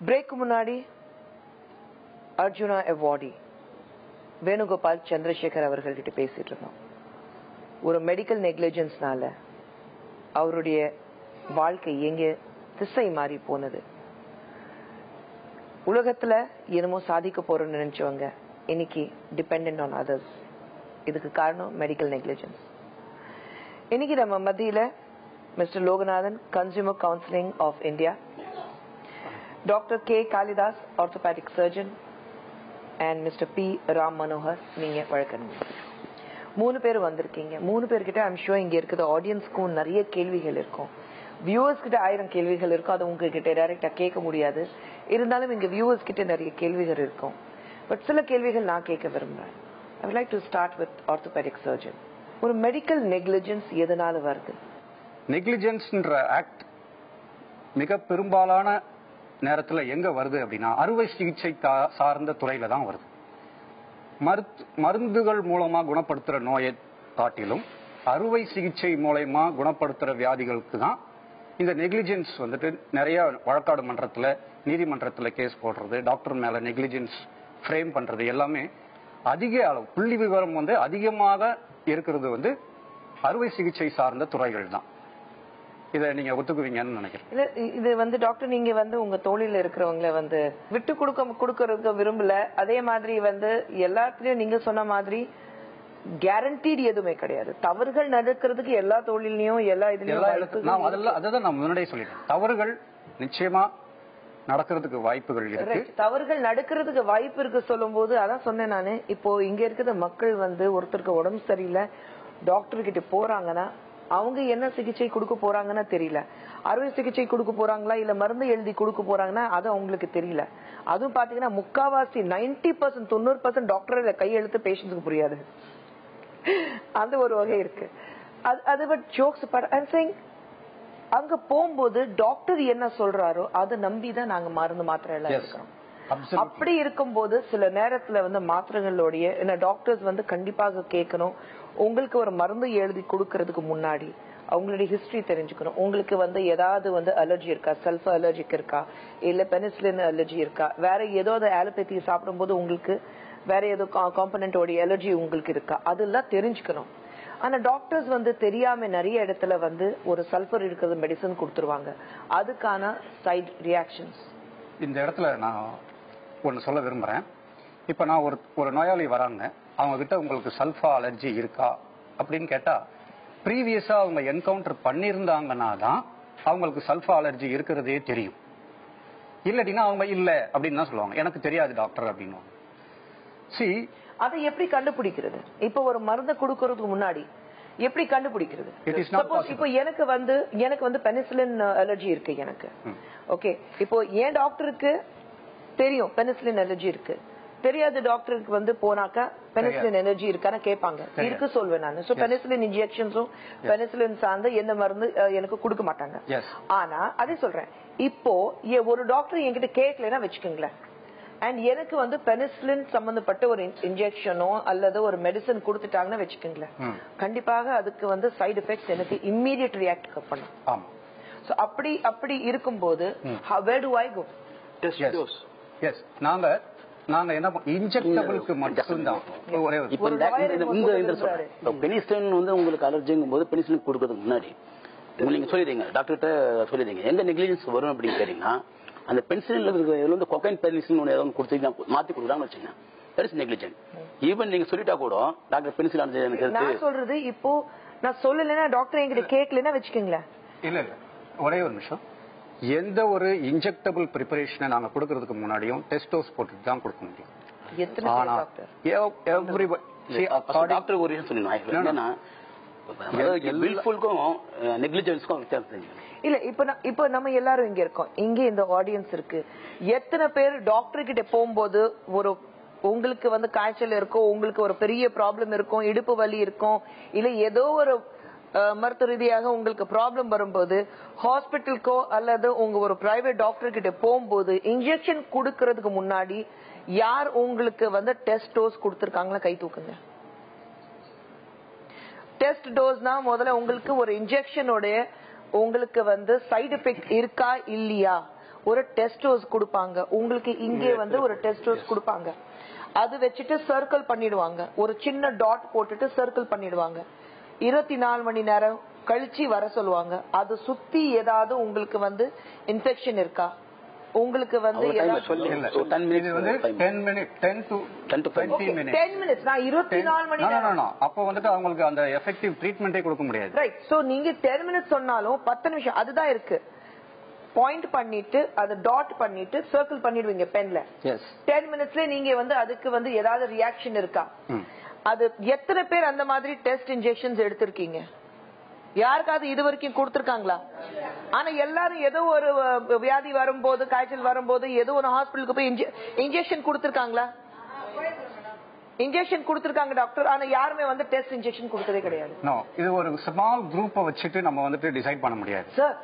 Break முன்னாடி Arjuna awardee Venugopal Chandrasekhar அவர்கள்கிட்ட பேசிட்டு இருந்தோம். ஒரு மெடிக்கல் நெக்லிஜென்ஸ்னால அவருடைய வாழ்க்கை எங்க திசை மாறி போனது. உலகத்துல என்னமோ சாதிக்க போறோம்னு நினைச்சவங்க இன்னைக்கு டிபெண்டன்ட் ஆன் அதர்ஸ். இதுக்கு காரணம் மெடிக்கல் நெக்லிஜென்ஸ். இன்னைக்கு நம்ம மத்தியில mister Loganathan, consumer counselling of India, doctor K Kalidas, orthopaedic surgeon, and mister P Ram Manohar. நீங்க வழக்கறிஞர். 3 பேர் வந்திருக்கீங்க. 3 பேர்கிட்ட ஐம் ஷூர் இங்க இருக்கிற ஆடியன்ஸ்க்கும் நிறைய கேள்விகள் இருக்கும். வியூவர்ஸ் கிட்ட 1000 கேள்விகள் இருக்கும். அது உங்ககிட்ட டைரக்டா கேட்க முடியாது. இருந்தாலும் இங்க வியூவர்ஸ் கிட்ட நிறைய கேள்விகள் இருக்கும். பட் சில கேள்விகள் நான் கேட்க விரும்புறேன். I would like to start with orthopaedic surgeon. ஒரு மெடிக்கல் நெக்லிஜென்ஸ் எதனால வருது? நெக்லிஜென்ஸ்ன்ற ஆக்ட் மிக பெரும்பாலான நேரத்தில் எங்க வருது அப்படின்னா அறுவை சிகிச்சை சார்ந்த துறையில தான் வருது. மருந்துகள் மூலமா குணப்படுத்துற நோயை காட்டிலும் அறுவை சிகிச்சை மூலமா குணப்படுத்துற வியாதிகளுக்கு தான் இந்த நெக்லிஜென்ஸ் வந்துட்டு நிறைய வழக்காடு மன்றத்துல, நீதிமன்றத்துல கேஸ் போடுறது, டாக்டர் மேல நெக்லிஜென்ஸ் ஃப்ரேம் பண்றது எல்லாமே அதிக அளவு புள்ளி விவரம் வந்து அதிகமாக இருக்கிறது வந்து அறுவை சிகிச்சை சார்ந்த துறைகள் தான். இதை நீங்க ஒத்துக்குவீங்கன்னு நினைக்கிறேன். இது வந்து டாக்டர் நீங்க வந்து உங்க தோழில இருக்கிறவங்களை வந்து விட்டு கொடுக்கறதுக்கு விரும்பல. அதே மாதிரி வந்து எல்லாத்துலயும் நீங்க சொன்ன மாதிரி கேரண்டீடு எதுவுமே கிடையாது. தவறுகள் நடக்கிறதுக்கு எல்லா தொழிலையும் எல்லா இதுலயும் அதான் நான் முன்னாடியே சொல்லிட்டேன். தவறுகள் நிச்சயமா நடக்கிறதுக்கு வாய்ப்புகள் இருக்கு. தவறுகள் நடக்கிறதுக்கு வாய்ப்பு இருக்கு சொல்லும் போது அதான் சொன்னேன் நானு. இப்போ இங்க இருக்கிற மக்கள் வந்து ஒருத்தருக்கு உடம்பு சரியில்லை டாக்டர் கிட்ட போறாங்கன்னா அவங்க என்ன சிகிச்சை கொடுக்க போறாங்கன்னு தெரியல. அறுவை சிகிச்சை கொடுக்க போறாங்களா இல்ல மருந்து எழுதி கொடுக்க போறாங்கன்னா அது அவங்களுக்கு தெரியல. அதுவும் பாத்தீங்கன்னா முக்காவாசி 90% 90% டாக்டர் கையெழுத்து பேஷண்ட்ஸுக்கு புரியாது. அந்த ஒரு வகை இருக்கு. அது பட் ஜோக்ஸ் அங்க போகும்போது டாக்டர் என்ன சொல்றாரோ அதை நம்பிதான் நாங்க மருந்து மாத்திரை எல்லாம் இருக்கிறோம். அப்படி இருக்கும்போது சில நேரத்துல வந்து மாத்திரைகளோடைய டாக்டர்ஸ் வந்து கண்டிப்பாக கேட்கணும், உங்களுக்கு ஒரு மருந்து எழுதி கொடுக்கறதுக்கு முன்னாடி அவங்களுடைய ஹிஸ்டரி தெரிஞ்சுக்கணும். உங்களுக்கு வந்து ஏதாவது வந்து அலர்ஜி இருக்கா, சல்ஃபர் அலர்ஜிக் இருக்கா, இல்ல பெனிசிலின் அலர்ஜி இருக்கா, வேற ஏதோ ஆலோபதி சாப்பிடும் போது உங்களுக்கு வேற ஏதோ காம்பனன்டோடைய அலர்ஜி உங்களுக்கு இருக்கா, அதெல்லாம் தெரிஞ்சுக்கணும். ஆனா டாக்டர்ஸ் வந்து தெரியாம நிறைய இடத்துல வந்து ஒரு சல்ஃபர் இருக்கிறது மெடிசன் கொடுத்துருவாங்க. அதுக்கான சைட் ரியாக்ஷன்ஸ் இந்த இடத்துல நான் ஒன்னு சொல்ல விரும்புறேன். இப்ப நான் ஒரு நோயாளி வராங்க, அவங்க கிட்ட உங்களுக்கு சல்ஃபா அலர்ஜி இருக்கா அப்படின்னு கேட்டா ப்ரீவியஸா அவங்க என்கவுண்டர் பண்ணியிருந்தாங்கன்னா தான் அவங்களுக்கு சல்ஃபா அலர்ஜி இருக்கிறதே தெரியும். இல்லடினா அவங்க இல்ல அப்படின்னு தான் சொல்லுவாங்க, எனக்கு தெரியாது டாக்டர் அப்படின்னு. அதை எப்படி கண்டுபிடிக்கிறது? இப்ப ஒரு மருந்து கொடுக்கறதுக்கு முன்னாடி எப்படி கண்டுபிடிக்கிறது? இப்போ எனக்கு வந்து பெனிசிலின் அலர்ஜி இருக்கு எனக்கு. ஓகே, இப்போ ஏன் டாக்டருக்கு தெரியும் பெனிசிலின் அலர்ஜி இருக்கு, தெரியாத டாக்டருக்கு வந்து போனாக்கா பெனிசிலின் எனர்ஜி இருக்கான்னு கேட்பாங்க. இருக்கு சொல்வேன் நான். சோ பெனிசிலின் இன்ஜெக்ஷன்ஸும் பெனிசிலின் சார்ந்த எந்த மருந்து எனக்கு கொடுக்க மாட்டாங்க. ஆனா அதே சொல்றேன், இப்போ ஒரு டாக்டர் என்கிட்ட கேட்கலன்னா வச்சுக்கோங்களேன், அண்ட் எனக்கு வந்து பெனிசிலின் சம்பந்தப்பட்ட ஒரு இன்ஜெக்ஷனோ அல்லது ஒரு மெடிசன் கொடுத்துட்டாங்கன்னு வச்சுக்கோங்களேன், கண்டிப்பாக அதுக்கு வந்து சைடு எஃபெக்ட்ஸ் எனக்கு இம்மீடியட் ரியாக்ட் பண்ணும். சோ அப்படி இருக்கும்போது where do I go? நாங்க என்ன இன்ஜெக்டபிளுக்கு மட்டும் தான் பெனிசிலின் வந்து உங்களுக்கு அலர்ஜிங்கும் போது பெனிசிலின் கொடுக்கறதுக்கு முன்னாடி நீங்க சொல்லிடுறீங்க, டாக்டர்கிட்ட சொல்லிடுறீங்க எங்க நெக்லிஜென்ஸ் வரும் அப்படின்னு கேட்டீங்கன்னா அந்த பென்சிலின்ல இருக்கிற கொக்கைன் பெனிசிலின் ஏதாவது கொடுத்தீங்கன்னா மாத்தி கொடுக்குறாங்கன்னு வச்சுங்க, தட் இஸ் நெக்லிஜென்ட். ஈவன் நீங்க சொல்லிட்டா கூட டாக்டர் பென்சில் நான் சொல்றது இப்போ நான் சொல்லலைன்னா டாக்டர் என்கிட்ட கேட்கலன்னா வச்சுக்கோங்களேன். இல்ல ஒரே ஒரு நிமிஷம், எந்த ஒரு இன்ஜெக்டபிள் ப்ரிப்பரேஷனை நாங்க கொடுக்கறதுக்கு முன்னாடியும் டெஸ்டோஸ் போட்டுட்டு தான் கொடுக்க முடியும். டாக்டர் ஒரு விஷயம் சொல்லுங்க, இல்ல இப்ப நம்ம எல்லாரும் இங்க இருக்கோம், இங்க இந்த ஆடியன்ஸ் இருக்கு. எத்தனை பேர் டாக்டர் கிட்ட போகும்போது ஒரு உங்களுக்கு வந்து காய்ச்சல் இருக்கும், உங்களுக்கு ஒரு பெரிய ப்ராப்ளம் இருக்கும், இடுப்பு வலி இருக்கும், இல்ல ஏதோ ஒரு மருத்துவ ரீதியாக உங்களுக்கு ப்ராப்ளம் வரும்போது ஹாஸ்பிட்டலுக்கோ அல்லது உங்க ஒரு பிரைவேட் டாக்டர் கிட்ட போகும்போது இன்ஜெக்ஷன் கொடுக்கறதுக்கு முன்னாடி யார் உங்களுக்கு வந்து டெஸ்ட் டோஸ் கொடுத்திருக்காங்களா கை தூக்குங்க. டெஸ்ட் டோஸ்னா முதல்ல உங்களுக்கு ஒரு இன்ஜெக்ஷனோட உங்களுக்கு வந்து சைடு எஃபெக்ட் இருக்கா இல்லையா ஒரு டெஸ்ட் டோஸ் கொடுப்பாங்க. உங்களுக்கு இங்கே வந்து ஒரு டெஸ்ட் டோஸ் கொடுப்பாங்க. அது வச்சுட்டு சர்க்கிள் பண்ணிடுவாங்க. ஒரு சின்ன டாட் போட்டுட்டு சர்க்கிள் பண்ணிடுவாங்க. 24 மணி நேரம் கழிச்சு வர சொல்லுவாங்க. அது சுத்தி ஏதாவது உங்களுக்கு வந்து இன்ஃபெக்ஷன் இருக்கா உங்களுக்கு வந்து 10 minutes நான் 24 மணி நேரம் அப்போ வந்துட்டு அவங்களுக்கு அந்த எஃபெக்டிவ் ட்ரீட்மெண்டே கொடுக்க முடியாது. ரைட். சோ நீங்க 10 மினிட்ஸ் சொன்னாலும் 10 நிமிஷம் அதுதான் இருக்கு. பாயிண்ட் பண்ணிட்டு அதை டாட் பண்ணிட்டு சர்க்கிள் பண்ணிடுவீங்க பென்ல. 10 மினிட்ஸ்ல நீங்க வந்து அதுக்கு வந்து ஏதாவது ரியாக்ஷன் இருக்கா? அது எத்தனை பேர் அந்த மாதிரி டெஸ்ட் இன்ஜெக்ஷன்ஸ் எடுத்திருக்கீங்க? யாருக்காவது இது வரைக்கும் கொடுத்திருக்காங்களா? ஆனா எல்லாரும் ஏதோ ஒரு வியாதி வரும்போது காய்ச்சல் வரும்போது ஏதோ ஒரு ஹாஸ்பிட்டலுக்கு போய் இன்ஜெக்ஷன் கொடுத்திருக்காங்களா? இன்ஜெக்ஷன் கொடுத்திருக்காங்க டாக்டர். ஆனா யாருமே வந்து டெஸ்ட் இன்ஜெக்ஷன் கொடுத்ததே கிடையாது. இது ஒரு ஸ்மால் குரூப்பை வச்சுட்டு நம்ம வந்துட்டு டிசைட் பண்ண முடியாது sir.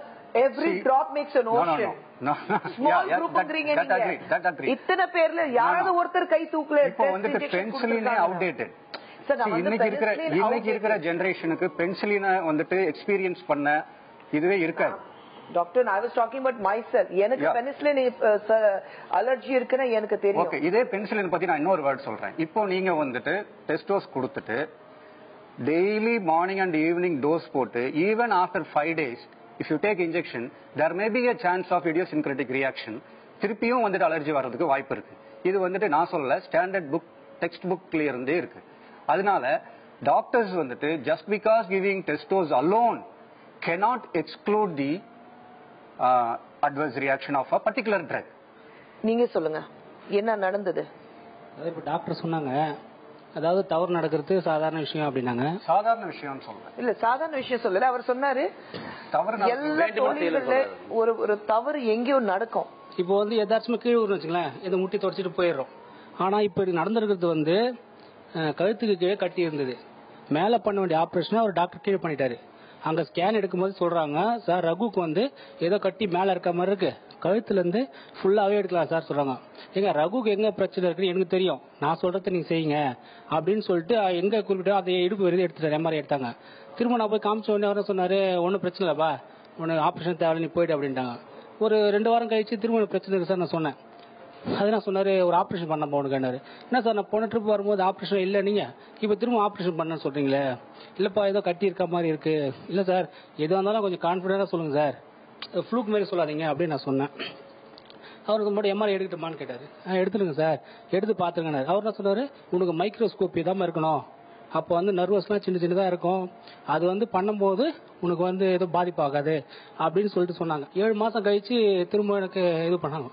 Every drop makes an ocean. Small group ங்கறீங்க நீங்க. இத்தனை பேர்ல யாராவது ஒருத்தர் கை தூக்கல. இப்போ வந்துட்டு பென்சிலினே அவுடேட்டட். இன்னைக்கு இருக்கிற ஜெனரேஷனுக்கு பென்சிலினை வந்துட்டு எக்ஸ்பீரியன்ஸ் பண்ண இதுவே இருக்காது. Doctor, I was talking about myself. எனக்கு பெனிசிலின் அலர்ஜி இருக்குன்னு எனக்கு தெரியும். ஓகே, இதே பென்சிலின் பத்தி நான் இன்னொரு வேர்ட் சொல்றேன். இப்போ நீங்க வந்துட்டு டெஸ்ட் டோஸ் கொடுத்துட்டு daily morning and evening dose போட்டு even after 5 days if you take injection there may be a chance of idiosyncratic reaction. திருப்பியும் வந்துட்டு அலர்ஜி வர்றதுக்கு வாய்ப்பு இருக்கு. இது வந்துட்டு நான் சொல்லல, ஸ்டாண்டர்ட் புக் டெக்ஸ்ட் புக்ல இருந்தே இருக்கு. அதனால டாக்டர்ஸ் வந்துட்டு just because giving test dose alone cannot exclude the adverse reaction of a particular drug. நீங்க சொல்லுங்க என்ன நடந்தது? இப்ப டாக்டர் சொன்னாங்க அதாவது தவறு நடக்கிறது சாதாரண விஷயம் அப்படின்னாங்க. சாதாரண விஷயம் சொல்றேன் இல்ல, சாதாரண விஷயம் சொல்லல. அவர் சொன்னாரு எல்லா தொழில்கள்ல ஒரு தவறு எங்கேயோ நடக்கும். இப்போ வந்து எதாச்சும் கீழே வச்சுங்களேன், இதை முட்டி தொடச்சிட்டு போயிடுறோம். ஆனா இப்ப இது நடந்திருக்கிறது வந்து கழுத்துக்கு கீழே கட்டி இருந்தது. மேல பண்ண வேண்டிய ஆபரேஷனை அவர் டாக்டர் கீழே பண்ணிட்டாரு. அங்க ஸ்கேன் எடுக்கும்போது சொல்றாங்க, சார் ரகுக்கு வந்து ஏதோ கட்டி மேல இருக்க மாதிரி இருக்கு, கழுத்துல இருந்து ஃபுல்லாவே எடுக்கலாம் சார் சொல்றாங்க. எங்க ரகுக்கு எங்க பிரச்சனை இருக்குன்னு எனக்கு தெரியும், நான் சொல்றதை நீங்க செய்யுங்க அப்படின்னு சொல்லிட்டு எங்க குறிப்பிட்டோ அதை இடுப்பு விருது எடுத்துட்டாரு. மாதிரி எடுத்தாங்க. திரும்ப நான் போய் காமிச்ச உடனே அவரும் சொன்னாரு, ஒன்னும் பிரச்சனை இல்லப்பா, உனக்கு ஆபரேஷன் தேவை, நீ போயிட்டு அப்படின்ட்டாங்க. ஒரு 2 வாரம் கழிச்சு திரும்ப பிரச்சனை இருக்கு சார் நான் சொன்னேன். அது நான் சொன்னாரு, ஒரு ஆபரேஷன் பண்ண போனுக்காரு. என்ன சார், நான் போன ட்ரிப் வரும்போது ஆபரேஷன் இல்ல, நீங்க இப்ப திரும்ப ஆபரேஷன் பண்ண சொல்றீங்களே. இல்லப்பா ஏதோ கட்டி இருக்க மாதிரி இருக்கு. இல்ல சார், எதுவாக இருந்தாலும் கொஞ்சம் கான்பிடண்டா சொல்லுங்க சார், ஃப்ளூக் மாதிரி சொல்லாதீங்க அப்படின்னு நான் சொன்னேன். அவருக்கு மட்டும் எம்ஆர்ஐ எடுக்கட்டுமான்னு கேட்டாரு. எடுத்துருங்க சார், எடுத்து பாத்துருங்க. அவர் என்ன சொன்னாரு, உனக்கு மைக்ரோஸ்கோப் இதாம இருக்கணும், அப்போ வந்து நர்வஸ்லாம் சின்ன சின்னதா இருக்கும், அது வந்து பண்ணும்போது உனக்கு வந்து ஏதோ பாதிப்பாகாது அப்படின்னு சொல்லிட்டு சொன்னாங்க. 7 மாசம் கழிச்சு திரும்ப எனக்கு இது பண்ணாங்க.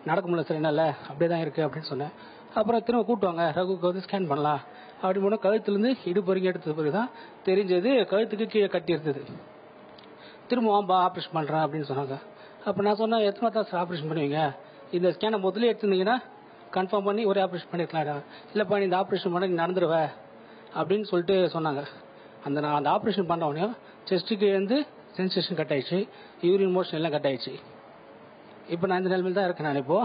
நடக்க முடியல சார், என்னால அப்படியேதான் இருக்கு அப்படின்னு சொன்னேன். அப்புறம் திரும்ப கூட்டுவாங்க, ரகுக்கு வந்து ஸ்கேன் பண்ணலாம் அப்படி போன கழுத்துல இருந்து இடுப்பு வரைக்கும் எடுத்தது பிறகுதான் தெரிஞ்சது கழுத்துக்கு கீழே கட்டி இருந்தது. திரும்ப வாம்பா ஆப்ரேஷன் பண்றேன் அப்படின்னு சொன்னாங்க. அப்ப நான் சொன்னேன், எத்தனை தான் சார் ஆப்ரேஷன் பண்ணுவீங்க, இந்த ஸ்கேனை முதல்ல எடுத்துருந்தீங்கன்னா கன்ஃபார்ம் பண்ணி ஒரே ஆப்ரேஷன் பண்ணிருக்கலாம். இல்லப்பா நீ இந்த ஆப்ரேஷன் பண்ண நீ நடந்துருவ அப்படின்னு சொல்லிட்டு சொன்னாங்க. நான் அந்த ஆப்ரேஷன் பண்ண உடனே செஸ்ட்டுக்கு இருந்து சென்சேஷன் கட் ஆயிடுச்சு, யூரின் மோஷன் எல்லாம் கட் ஆயிடுச்சு. இப்போ நான் இந்த நிலைமையில் தான் இருக்கேன். நான் இப்போ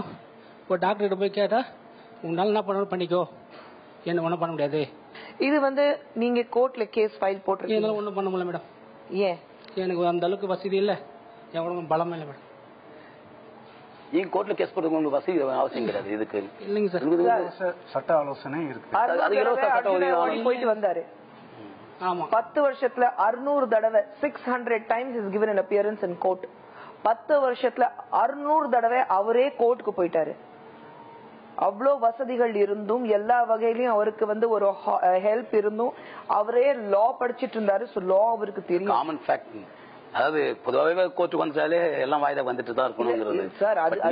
டாக்டர் கிட்ட போய் கேட்டா, உன்னால என்ன பண்ணணும் பண்ணிக்கோ, என்ன ஒன்றும் பண்ண முடியாது. இது வந்து நீங்க கோர்ட்ல கேஸ் ஃபைல் போட்டிருக்கீங்க. இதெல்லாம் ஒன்றும் பண்ண முடியல மேடம். ஏன்? எனக்கு அந்த அளவுக்கு வசதி இல்லை, எவ்வளவு பலமே இல்லை மேடம். நீங்க கோர்ட்ல கேஸ் போடுறது உங்களுக்கு வசதி அவசியம் கிடையாது. இதுக்கு இல்லைங்க சார், சட்ட ஆலோசனை இருக்கு. போயிட்டு வந்தாரு. ஆமா, 10 வருஷத்துல 600 தடவை 600 times is given an appearance in court. 10 வருஷத்துல 600 தடவை அவரே கோர்ட்டுக்கு போயிட்டாரு. அவ்வளோ வசதிகள் இருந்தும் எல்லா வகையிலயும் அவருக்கு வந்து ஒரு ஹெல்ப் இருந்தும் அவரே லா படிச்சிட்டு இருந்தாரு. லா அவருக்கு தெரியும். Common fact. அதாவது பொதுவாகவே கோர்ட்டுக்கு வந்தாலே எல்லாம் வாய்தா வந்துட்டு தான் இருக்கணுங்கிறது.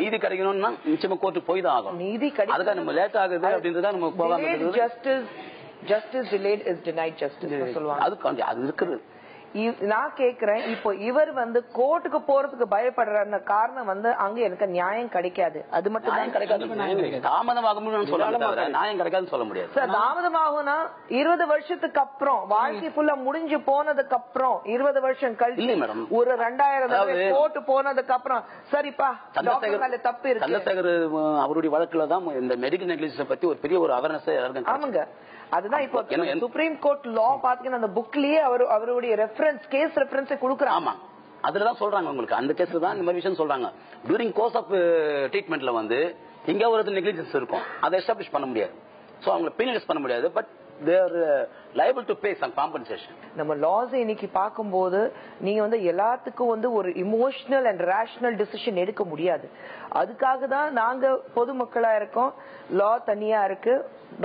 நீதி கிடைக்கணும்னா நிச்சயமா கோர்ட்டுக்கு போய் தான் ஆகும். நீதி அதுக்காக நம்ம லேட் ஆகுது அப்படின்றத நம்ம போகாம justice delayed is denied justice சொல்லுவாங்க. அது இருக்குது. நான் கேக்குறேன், இப்போ இவர் வந்து கோர்ட்டுக்கு போறதுக்கு பயப்படுற காரணம் வந்து அங்க எனக்கு நியாயம் கிடைக்காது. அது மட்டும் தான் கிடைக்காது. தாமதமாகும் நியாயம் கிடைக்காதுன்னு சொல்ல முடியாது சார். தாமதமாகும்னா 20 வருஷத்துக்கு அப்புறம், வாழ்க்கை ஃபுல்லா முடிஞ்சு போனதுக்கு அப்புறம் 20 வருஷம் கழிச்சு ஒரு 2000 கோர்ட்டு போனதுக்கு அப்புறம் சரிப்பா தப்பு இருக்கு. சந்திரசேகர் அவருடைய வழக்குல தான் இந்த மெடிக்கல் நெக்லிஜென்ஸ் பத்தி ஒரு பெரிய ஒரு அவேர்னஸ். ஆமாங்க, அதுதான் இப்போ சுப்ரீம் கோர்ட் லா பாத்தீங்கன்னா அந்த புக்லயே அவருடைய கேஸ் ரெஃபரன்ஸ் கொடுக்குறாங்க. ஆமா, அதுலதான் சொல்றாங்க உங்களுக்கு அந்த கேஸ்ல தான் இந்த மாதிரி விஷயம் சொல்றாங்க. டியூரிங் கோர்ஸ் ஆஃப் ட்ரீட்மெண்ட்ல வந்து இங்க ஒரு நெக்லிஜென்ஸ் இருக்கும், அதை எஸ்டாப்ளிஷ் பண்ண முடியாது. சோ அவங்க பெனலைஸ் பண்ண முடியாது. But they are liable to pay some compensation. நம்ம லாஸ் இன்னைக்கு பாக்கும்போது நீங்க வந்து எல்லாத்துக்கும் வந்து ஒரு இமோஷனல் அண்ட் ரேஷனல் டிசிஷன் எடுக்க முடியாது. அதுக்காக தான் நாங்க பொதுமக்களா இருக்கோம். லா தனியா இருக்கு,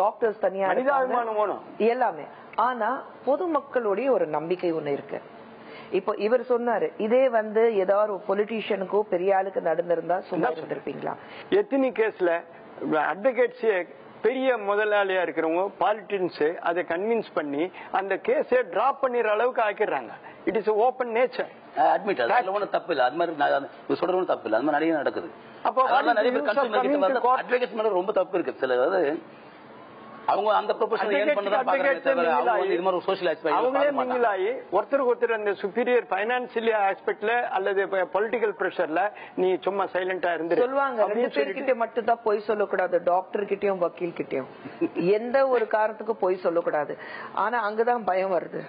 டாக்டர்ஸ் தனியா இருக்கு, எல்லாமே. ஆனா பொதுமக்களுடைய ஒரு நம்பிக்கை ஒண்ணு இருக்கு. இப்போ இவர் சொன்னாரு, இதே வந்து ஏதாவது ஒரு பொலிட்டீஷியனுக்கோ பெரிய ஆளுக்கு நடந்திருந்தா சும்மா இருந்திருப்பீங்களா? எத்தனை கேஸ்ல அட்வொகேட்ஸ் பெரிய முதலாளியா இருக்கிறவங்க பாலிட்டிஷியன்ஸ் அதை கன்வின்ஸ் பண்ணி அந்த கேஸை டிராப் பண்ணிற அளவுக்கு ஆக்கிடுறாங்க. It is open nature. Admit, அதுல ஒன்றும் தப்பு இல்லை. அது மாதிரி சொல்றது தப்பு இல்லை. அது மாதிரி நிறைய நடக்குது. அப்போ நிறைய பேர் அட்வொகேட்ஸ் மேல ரொம்ப தப்பு இருக்கு. சில அவங்க அந்த ப்ரொபோஷன் ஏன் பண்றதா பாக்குறாங்க. இது மாதிரி சோஷியல் ஆஸ்பெக்ட் அவங்களே மிங்கிலாயி ஒருத்தருக்கு ஒருத்தர் அந்த சுப்பீரியர் பைனான்சியல் ஆஸ்பெக்ட்ல அல்லது பொலிட்டிக்கல் பிரஷர்ல நீ சும்மா சைலண்டா இருந்து சொல்லுவாங்க. ரெண்டு பேர்கிட்ட மட்டும் தான் பொய் சொல்லக்கூடாது, டாக்டர் கிட்டயும் வக்கீல் கிட்டயும். எந்த ஒரு காரணத்துக்கும் பொய் சொல்லக்கூடாது. ஆனா அங்கதான் பயம் வருது.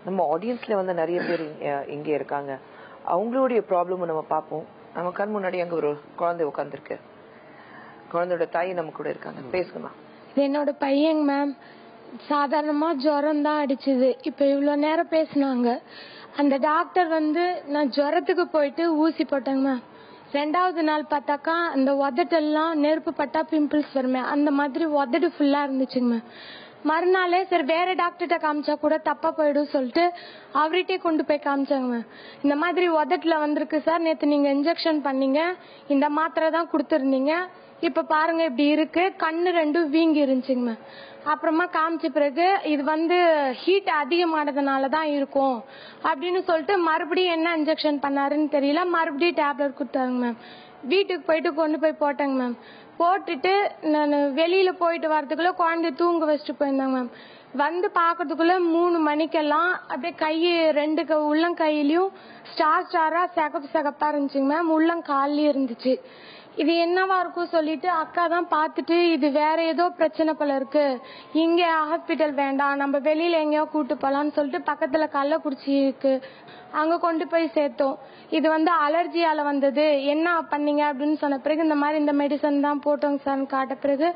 நம்ம ஆடியன்ஸ்ல வந்து நிறைய பேர் இங்க இருக்காங்க. அவங்களுடைய ப்ராப்ளம் நம்ம பார்ப்போம். நம்ம கண் முன்னாடி அங்க ஒரு குழந்தை உட்காந்துருக்கு. குழந்தையோட தாய் நம்ம கூட இருக்காங்க, பேசுமா. என்னோட பையன் மேம் சாதாரணமா ஜுரம் தான் அடிச்சுது. இப்ப இவ்வளவு நேரம் பேசினாங்க. அந்த டாக்டர் வந்து நான் ஜுரத்துக்கு போயிட்டு ஊசி போட்டேங்க மேம். 2வது நாள் பார்த்தாக்கா அந்த உதட்டெல்லாம் நெருப்பு பட்டா பிம்பிள்ஸ் வருமே, அந்த மாதிரி உதடு ஃபுல்லா இருந்துச்சுங்க மேம். மறுநாளே சரி வேற டாக்டர்கிட்ட காமிச்சா கூட தப்பா போயிடும் சொல்லிட்டு அவர்கிட்டே கொண்டு போய் காமிச்சாங்க மேம். இந்த மாதிரி உதட்டுல வந்திருக்கு சார், நேத்து நீங்க இன்ஜெக்ஷன் பண்ணீங்க, இந்த மாத்திரை தான் கொடுத்துருந்தீங்க, இப்ப பாருங்க இப்படி இருக்கு, கண்ணு 2 வீங்கி இருந்துச்சுங்க மேம். அப்புறமா காமிச்ச பிறகு இது வந்து ஹீட் அதிகமானதுனாலதான் இருக்கும் அப்படின்னு சொல்லிட்டு மறுபடியும் என்ன இன்ஜெக்ஷன் பண்ணாருன்னு தெரியல, மறுபடியும் டேப்லெட் கொடுத்தாங்க மேம். வீட்டுக்கு போயிட்டு கொண்டு போய் போட்டேங்க மேம். போட்டுட்டு நான் வெளியில போயிட்டு வரதுக்குள்ள குழந்தை தூங்க வச்சுட்டு போயிருந்தாங்க மேம். வந்து பாக்குறதுக்குள்ள 3 மணிக்கெல்லாம் அப்படியே கையை 2 உள்ளங்கையிலயும் ஸ்டாரா சிகப்பா இருந்துச்சுங்க மேம். உள்ளங்கால்லயும் இருந்துச்சு. இது என்னவா இருக்கும் சொல்லிட்டு அக்கா தான் பாத்துட்டு இது வேற ஏதோ பிரச்சனை போல இருக்கு, இங்க ஹாஸ்பிட்டல் வேண்டாம், நம்ம வெளியில எங்கேயோ கூட்டு போலான்னு சொல்லிட்டு பக்கத்துல கள்ளக்குறிச்சி இருக்கு, அங்க கொண்டு போய் சேர்த்தோம். இது வந்து அலர்ஜியால வந்தது, என்ன பண்ணீங்க அப்படின்னு சொன்ன பிறகு இந்த மாதிரி இந்த மெடிசன் தான் போட்டோங்க சார் காட்ட பிறகு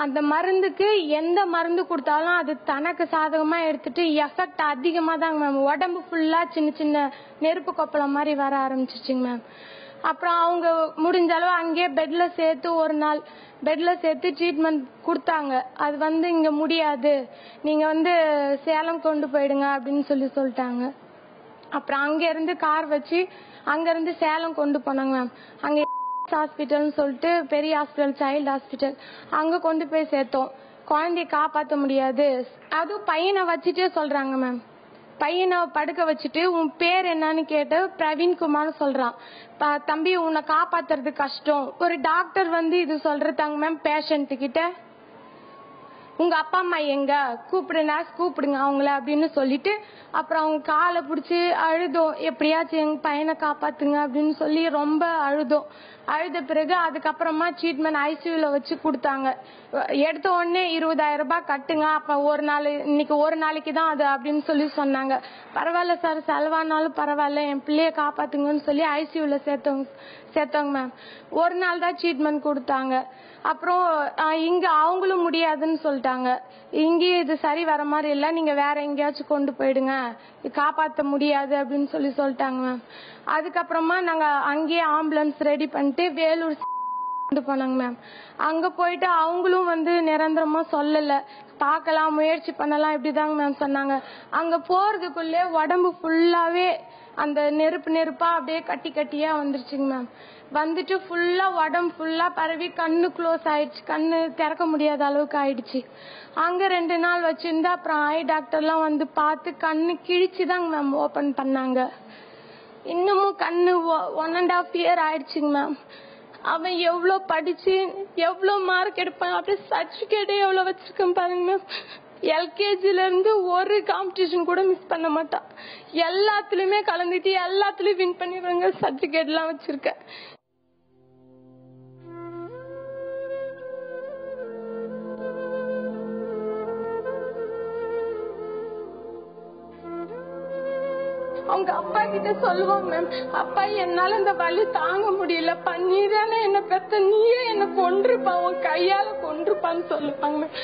அந்த மருந்துக்கு எந்த மருந்து கொடுத்தாலும் அது தனக்கு சாதகமா எடுத்துட்டு எஃபெக்ட் அதிகமா தாங்க மேம். உடம்பு ஃபுல்லா சின்ன சின்ன நெருப்பு கொப்பளம் மாதிரி வர ஆரம்பிச்சிச்சுங்க மேம். அப்புறம் அவங்க முடிஞ்ச அளவு அங்கேயே பெட்ல சேர்த்து ஒரு நாள் பெட்ல சேர்த்து ட்ரீட்மெண்ட் கொடுத்தாங்க. அது வந்து இங்க முடியாது, நீங்க வந்து சேலம் கொண்டு போயிடுங்க அப்படின்னு சொல்லிட்டாங்க. அப்புறம் அங்க இருந்து கார் வச்சு அங்க இருந்து சேலம் கொண்டு போனாங்க மேம். அங்க ஹாஸ்பிட்டல்னு சொல்லிட்டு பெரிய ஹாஸ்பிட்டல், சைல்டு ஹாஸ்பிட்டல், அங்க கொண்டு போய் சேர்த்தோம். குழந்தைய காப்பாற்ற முடியாது, அதுவும் பையனை வச்சுட்டே சொல்றாங்க மேம். பையனை படுக்க வச்சுட்டு உன் பேர் என்னன்னு கேட்டு பிரவீன்குமார் சொல்றான். தம்பி உன்னை காப்பாத்துறது கஷ்டம். ஒரு டாக்டர் வந்து இது சொல்றாங்க மேம் பேஷண்ட் கிட்ட, உங்க அப்பா அம்மா எங்க கூப்பிடுங்க அவங்கள அப்படின்னு சொல்லிட்டு அப்புறம் அவங்க காலை பிடிச்சி அழுதோம், எப்படியாச்சும் எங்க பையனை காப்பாத்துங்க அப்படின்னு சொல்லி ரொம்ப அழுதோம். அழுத பிறகு அதுக்கப்புறமா ட்ரீட்மெண்ட் ஐசியூல வச்சு கொடுத்தாங்க. எடுத்த உடனே 20,000 ரூபாய் கட்டுங்க, அப்ப இன்னைக்கு ஒரு நாளைக்கு தான் அது அப்படின்னு சொன்னாங்க. பரவாயில்ல சார், செலவானாலும் பரவாயில்ல, என் பிள்ளைய காப்பாத்துங்கன்னு சொல்லி ஐசியூல சேர்த்தோங்க மேம். ஒரு நாள் தான் ட்ரீட்மெண்ட் கொடுத்தாங்க. அப்புறம் இங்க அவங்களும் முடியாதுன்னு சொல்லிட்டாங்க, இங்கேயும் இது சரி வர மாதிரி இல்ல, நீங்க வேற எங்கேயாச்சும் கொண்டு போயிடுங்க, காப்பாற்ற முடியாது அப்படின்னு சொல்லிட்டாங்க மேம். அதுக்கப்புறமா நாங்க அங்கேயே ஆம்புலன்ஸ் ரெடி பண்ணிட்டு வேலூர் கொண்டு போனாங்க மேம். அங்க போயிட்டு அவங்களும் வந்து நிரந்தரமா சொல்லல, பார்க்கலாம் முயற்சி பண்ணலாம் இப்படிதாங்க மேம் சொன்னாங்க. அங்க போறதுக்குள்ளே உடம்பு ஃபுல்லாவே அந்த நெருப்பா அப்படியே கட்டியா வந்துருச்சுங்க மேம். வந்துட்டு ஃபுல்லா உடம்பு ஃபுல்லா பரவி கண்ணு க்ளோஸ் ஆயிடுச்சு, கண்ணு திறக்க முடியாத அளவுக்கு ஆயிடுச்சு. அங்க 2 நாள் வச்சிருந்தா அப்புறம் ஐ டாக்டர்லாம் வந்து பார்த்து கண்ணு கிழிச்சுதாங்க மேம் ஓபன் பண்ணாங்க. இன்னமும் கண்ணு 1.5 year ஆயிடுச்சுங்க மேம். அவன் எவ்வளவு படிச்சு எவ்வளவு மார்க் எடுப்பான், அப்படியே சர்டிபிகேட்டே எவ்வளவு வச்சிருக்கேன் பாருங்க மேம். எல்கேஜில இருந்து ஒரு காம்படிஷன் கூட மிஸ் பண்ண மாட்டான், எல்லாத்துலயுமே கலந்துட்டு எல்லாத்துலயும் வின் பண்ணிடுவாங்க, சர்டிபிகேட் எல்லாம் வச்சிருக்கேன். அவங்க அப்பா கிட்ட சொல்லுவாங்க மேம், அப்பா என்னால இந்த வலி தாங்க முடியல, நீதானே என்ன பெத்த, நீயே என்ன கொன்றுப்பா, உன் கையால கொன்றுப்பான்னு சொல்லுவாங்க ma'am.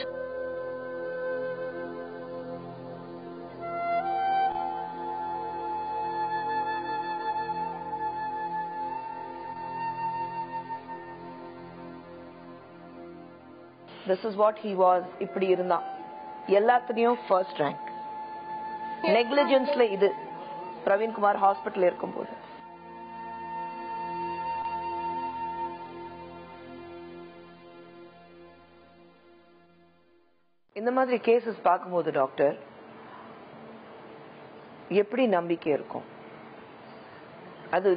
This is what he was. இப்படி இருந்தான், எல்லாத்துலயும் ஃபர்ஸ்ட் ரேங்க். நெக்லிஜென்ஸ்ல இது பிரவீன்குமார் ஹாஸ்பிட்டல் இருக்கும்போது. இந்த மாதிரி கேசஸ் பார்க்கும்போது டாக்டர் எப்படி நம்பிக்கை இருக்கும்? அது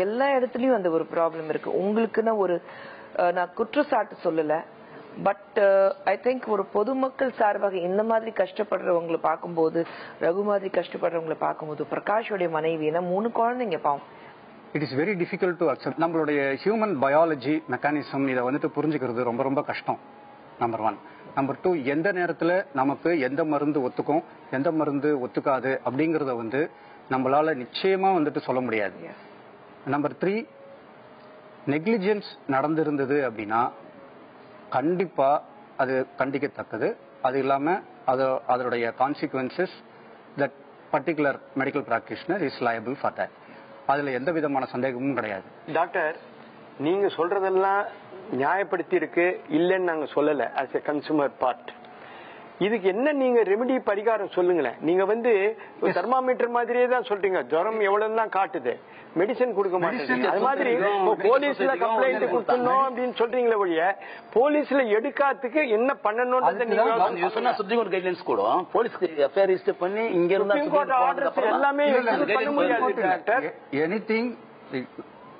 எல்லா இடத்துலயும் அந்த ஒரு ப்ராப்ளம் இருக்கு. உங்களுக்குன்னா ஒரு நான் குற்றச்சாட்டு சொல்லல, பட் ஐ திங்க் ஒரு பொதுமக்கள் சார்பாக இந்த மாதிரி கஷ்டப்படுறவங்களை பார்க்கும்போது, ரகு மாதிரி கஷ்டப்படுறவங்களை பார்க்கும்போது, பிரகாஷோடைய மனைவி 3 குழந்தைங்க பாவம். It is very difficult to accept. நம்மளுடைய ஹியூமன் பயாலஜி மெக்கானிசம் இதை வந்துட்டு புரிஞ்சுக்கிறது ரொம்ப ரொம்ப கஷ்டம். நம்பர் 1. நம்பர் 2, எந்த நேரத்தில் நமக்கு எந்த மருந்து ஒத்துக்கும், எந்த மருந்து ஒத்துக்காது அப்படிங்கறத வந்து நம்மளால நிச்சயமா வந்துட்டு சொல்ல முடியாது. நம்பர் 3, நெக்லிஜென்ஸ் நடந்திருந்தது அப்படின்னா கண்டிப்பா அது கண்டிக்கத்தக்கது. அது இல்லாம அதனுடைய consequences that particular medical practitioner is liable for that. அதுல எந்த விதமான சந்தேகமும் கிடையாது. டாக்டர், நீங்க சொல்றதெல்லாம் நியாயப்படுத்தி இருக்கு, இல்லைன்னு நாங்க சொல்லல. as a consumer part, இதுக்கு என்ன நீங்க ரெமெடி பரிகாரம் சொல்லுங்களேன். நீங்க வந்து தெர்மாமீட்டர் மாதிரியே தான் சொல்றீங்க, ஜுரம் எவ்வளவு தான் காட்டுது, மெடிசன் கொடுக்க மாட்டேங்குது. அது மாதிரி போலீஸ்ல கம்ப்ளைண்ட் கொடுக்கணும் அப்படின்னு சொல்றீங்களே ஒழிய போலீஸ்ல எடுக்காததுக்கு என்ன பண்ணணும் கைட்லைன்ஸ் கூட போலீஸ்க்கு எஃப்ஐஆர் ரெஜிஸ்டர் பண்ணி இங்க இருந்தா எல்லாமே பண்ண முடியாது doctor. Anything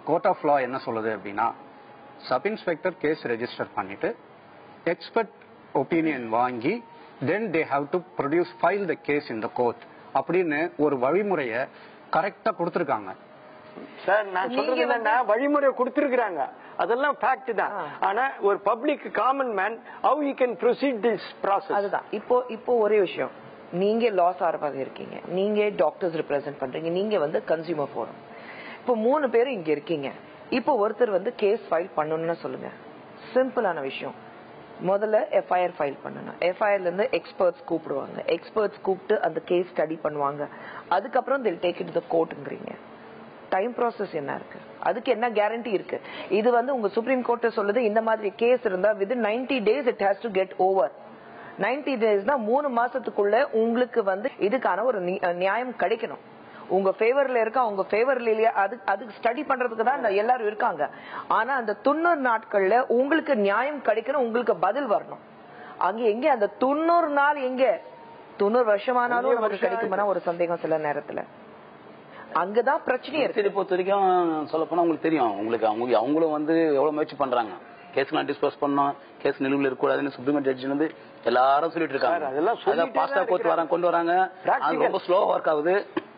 court of law என்ன சொல்லுது அப்படின்னா, சப் இன்ஸ்பெக்டர் கேஸ் ரெஜிஸ்டர் பண்ணிட்டு எக்ஸ்பர்ட் ஒப்பீனியன் வாங்கி then they have to file the case in the court அப்படின்னு ஒரு வழிமுறையை கரெக்டா கொடுத்திருக்காங்க. சார், நான் சொல்றது என்னன்னா வழிமுறை கொடுத்திருக்காங்க, அதெல்லாம் ஃபேக்ட் தான். ஆனா ஒரு public common man how he can proceed this process. அதுதான் இப்போ ஒரே விஷயம், நீங்க லா சார்பாக இருக்கீங்க, நீங்க டாக்டர்ஸ் ரெப்ரசென்ட் பண்றீங்க, நீங்க வந்து கன்சியூமர் ஃபோரம். இப்போ 3 பேரும் இங்க இருக்கீங்க. இப்போ ஒருத்தர் வந்து கேஸ் ஃபைல் பண்ணணும்னு சொல்லுங்க. சிம்பிளான விஷயம், முதல்ல எஃப்ஐஆர் ஃபைல் பண்ணணும். எஃப்ஐஆர்ல இருந்து எக்ஸ்பர்ட்ஸ் கூப்பிடுவாங்க, எக்ஸ்பர்ட்ஸ் கூப்பிட்டு அந்த கேஸ் ஸ்டடி பண்ணுவாங்க. அதுக்கப்புறம் they'll take it to the courtங்கறீங்க. டைம் ப்ராசஸ் என்ன இருக்கு? அதுக்கு என்ன கேரண்டி இருக்கு? இது வந்து உங்க சுப்ரீம் கோர்ட் சொல்லுது, இந்த மாதிரி கேஸ் இருந்தா within 90 days it has to get over. 90 days தான் 3 மாசத்துக்குள்ள உங்களுக்கு வந்து இதுக்கான ஒரு நியாயம் கிடைக்கணும். உங்க ஃபேவர்ல இருக்கா, உங்க ஃபேவர்ல இல்லையா, அதுக்கு ஸ்டடி பண்றதுக்கு தான் எல்லாரும் இருக்காங்க. ஆனா அந்த 90 நாட்கள்ல உங்களுக்கு நியாயம் கிடைக்கணும், உங்களுக்கு பதில் வரணும். அங்க எங்க அந்த 90 நாள், எங்க 90 வருஷமானாலும் நமக்கு கிடைக்குமானா ஒரு சந்தேகம் சில நேரத்துல. அங்கதான் பிரச்சனை இருக்கு. பொறுத்த வரைக்கும் சொல்ல போனா உங்களுக்கு தெரியும், அவங்களும் வந்து எவ்வளவு முயற்சி பண்றாங்க கேஸ்லாம் டிஸ்போஸ் பண்ணோம், கேஸ் நிலுவையில் இருக்கக்கூடாதுன்னு சுப்ரீம் ஜட்ஜி வந்து எல்லாரும் சொல்லிட்டு இருக்காங்க. அதெல்லாம் பாஸ்டா கோர்ட் கொண்டு வராங்க, ரொம்ப ஸ்லோ ஒர்க் ஆகுது.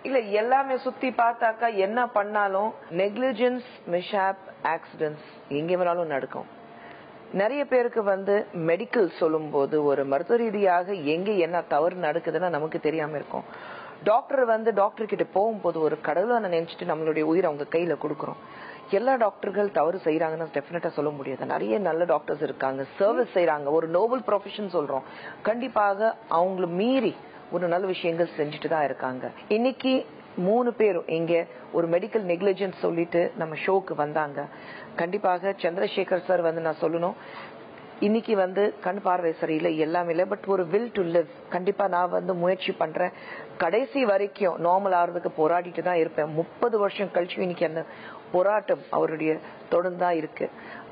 இல்ல எல்லாமே சுத்தி பார்த்தாக்கா என்ன பண்ணாலும் நெக்லிஜென்ஸ், மிஸ்ஹாப், ஆக்சிடென்ட்ஸ் எங்க வேணாலும் நடக்கும். நிறைய பேருக்கு வந்து மெடிக்கல் சொல்லும் போது ஒரு மருத்துவ ரீதியாக எங்க என்ன தவறு நடக்குதுன்னா நமக்கு தெரியாம இருக்கும். டாக்டர் கிட்ட போகும்போது ஒரு கடவுளை நினைச்சிட்டு நம்மளுடைய உயிரை அவங்க கையில கொடுக்கறோம். எல்லா டாக்டர்கள் தவறு செய்யறாங்கன்னு டெஃபினட்டா சொல்ல முடியாது. நிறைய நல்ல டாக்டர்ஸ் இருக்காங்க, சர்வீஸ் செய்யறாங்க, ஒரு நோபல் ப்ரொஃபஷன் சொல்றோம். கண்டிப்பாக அவங்கள மீறி ஒரு நல்ல விஷயங்கள் செஞ்சுட்டு தான் இருக்காங்க. இன்னைக்கு 3 பேரும் இங்க ஒரு மெடிக்கல் நெக்லிஜென்ஸ் சொல்லிட்டு நம்ம ஷோக்கு வந்தாங்க. கண்டிப்பாக சந்திரசேகர் சார் வந்து நான் சொல்லணும், இன்னைக்கு வந்து கண் பார்வை சரியில்லை, எல்லாமே இல்லை, பட் ஒரு வில் டு லிவ். கண்டிப்பா நான் வந்து முயற்சி பண்றேன், கடைசி வரைக்கும் நார்மல் ஆகிறதுக்கு போராடிட்டு தான் இருப்பேன். 30 வருஷம் கழிச்சு இன்னைக்கு அந்த போராட்டம் அவருடைய தொடர்ந்தா இருக்கு.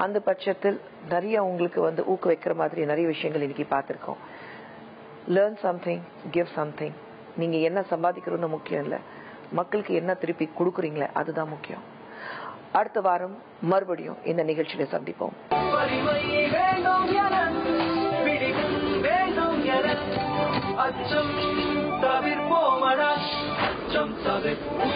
அந்த பட்சத்தில் நிறைய உங்களுக்கு வந்து ஊக்குவிக்கிற மாதிரி நிறைய விஷயங்கள் இன்னைக்கு பார்த்திருக்கோம். Learn something, give something. நீங்க என்ன சம்பாதிக்கிறோம்னு முக்கியம் இல்ல, மக்களுக்கு என்ன திருப்பி கொடுக்குறீங்களே அதுதான் முக்கியம். அடுத்த வாரம் மறுபடியும் இந்த நிகழ்ச்சியில சந்திப்போம். அச்சம் தவிர்ப்போமடா, அச்சம் தவிர்ப்போம்.